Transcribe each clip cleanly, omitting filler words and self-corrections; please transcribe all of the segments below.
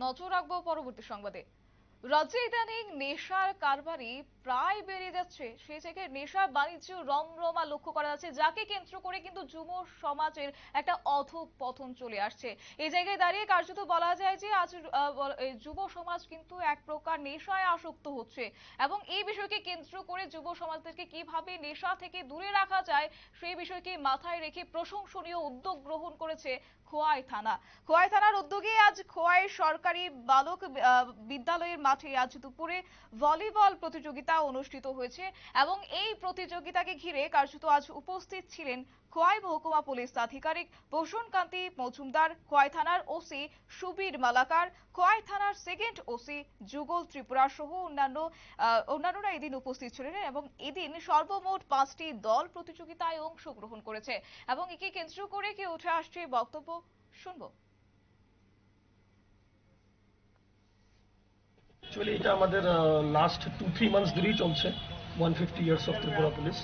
নজর রাখবো পরবর্তী সংবাদে। রাজ্যে ইদানিং নেশার কারবারি প্রায় বেড়ে যাচ্ছে, সেই জায়গায় নেশা বাণিজ্য রমরমা লক্ষ্য করা যাচ্ছে, যাকে কেন্দ্র করে কিন্তু যুব সমাজের একটা অধঃপতন চলে আসছে। এই জায়গায় দাঁড়িয়ে কার্যত বলা যায় যে আজ এই যুব সমাজ কিন্তু এক প্রকার নেশায় আসক্ত হচ্ছে, এবং এই বিষয়কে কেন্দ্র করে যুব সমাজদেরকে কিভাবে নেশা থেকে দূরে রাখা যায় সেই বিষয়কে মাথায় রেখে প্রশংসনীয় উদ্যোগ গ্রহণ করেছে খোয়াই থানা। খোয়াই থানার উদ্যোগে আজ খোয়াই সরকারি বালক বিদ্যালয়ের মাঠে আজ দুপুরে ভলিবল প্রতিযোগিতা অনুষ্ঠিত হয়েছে, এবং এই প্রতিযোগিতাকে ঘিরে কার্যত আজ উপস্থিত ছিলেন খোয়াই মহকুমা পুলিশ আধিকারিক প্রসূন কান্তি মজুমদার, খোয়াই থানার ওসি সুবীর মালাকার, খোয়াই থানার সেকেন্ড ওসি যুগল ত্রিপুরা সহ অন্যান্যরা এদিন উপস্থিত ছিলেন, এবং এদিন সর্বমোট 5টি দল প্রতিযোগিতায় অংশগ্রহণ করেছে, এবং একে কেন্দ্র করে কি উঠে আসছে বক্তব্য শুনবো। অ্যাকচুয়ালি এটা আমাদের লাস্ট 2-3 মান্থস ধরেই চলছে 150 ইয়ার্স অফ ত্রিপুরা পুলিশ।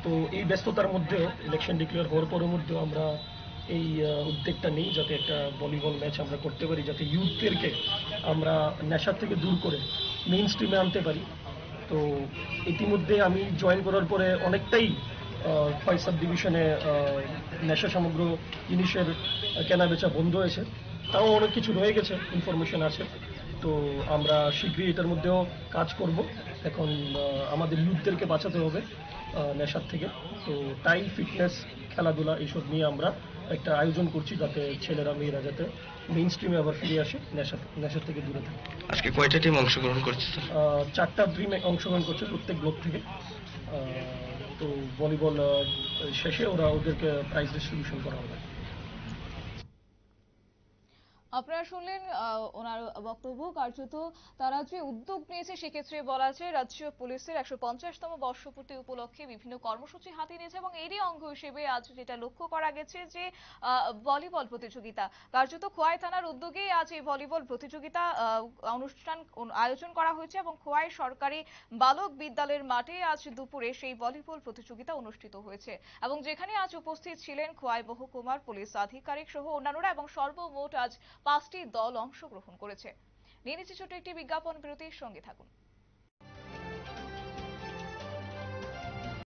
তো এই ব্যস্ততার মধ্যেও ইলেকশন ডিক্লেয়ার হওয়ার পরের মধ্যেও আমরা এই উদ্যোগটা নিই যাতে একটা ভলিবল ম্যাচ আমরা করতে পারি, যাতে ইউথদেরকে আমরা নেশার থেকে দূর করে মেইন স্ট্রিমে আনতে পারি। তো ইতিমধ্যে আমি জয়েন করার পরে অনেকটাই খোয়াই সাব ডিভিশনে নেশা সামগ্র জিনিসের কেনাবেচা বন্ধ হয়েছে, তাও অনেক কিছু রয়ে গেছে, ইনফরমেশন আছে। তো আমরা শীঘ্রই এটার মধ্যেও কাজ করব। এখন আমাদের ইউথদেরকে বাঁচাতে হবে নেশার থেকে। তো তাই ফিটনেস, খেলাধুলা এইসব নিয়ে আমরা একটা আয়োজন করছি, যাতে ছেলেরা মেয়েরা যাতে মেইন স্ট্রিমে আবার ফিরে আসে, নেশার থেকে দূরে থাকে। আজকে কয়টা টিম অংশগ্রহণ করছে? 4টা টিম অংশগ্রহণ করছে প্রত্যেক ব্লক থেকে। তো ভলিবল শেষে ওদেরকে প্রাইজ ডিস্ট্রিবিউশন করা হবে। আপনারা শুনলেন ওনার বক্তব্য। কার্যত তারা যে উদ্যোগ নিয়েছে সেক্ষেত্রে বলা যায় রাজ্য পুলিশের 150তম বর্ষপূর্তি উপলক্ষে বিভিন্ন কর্মসূচি হাতে নিয়েছে, এবং এরই অঙ্গ হিসেবে আজ যেটা লক্ষ্য করা গেছে যে ভলিবল প্রতিযোগিতা। কার্যত খোয়াই থানার উদ্যোগে আজ এই ভলিবল প্রতিযোগিতা অনুষ্ঠান আয়োজন করা হয়েছে, এবং খোয়াই সরকারি বালক বিদ্যালয়ের মাঠে আজ দুপুরে সেই ভলিবল প্রতিযোগিতা অনুষ্ঠিত হয়েছে, এবং যেখানে আজ উপস্থিত ছিলেন খোয়াই মহকুমার পুলিশ আধিকারিক সহ অন্যান্যরা, এবং সর্বমোট আজ 5টি দল অংশগ্রহণ করেছে। নিয়ে নিচ্ছি ছোট একটি বিজ্ঞাপন বিরতির সঙ্গে থাকুন।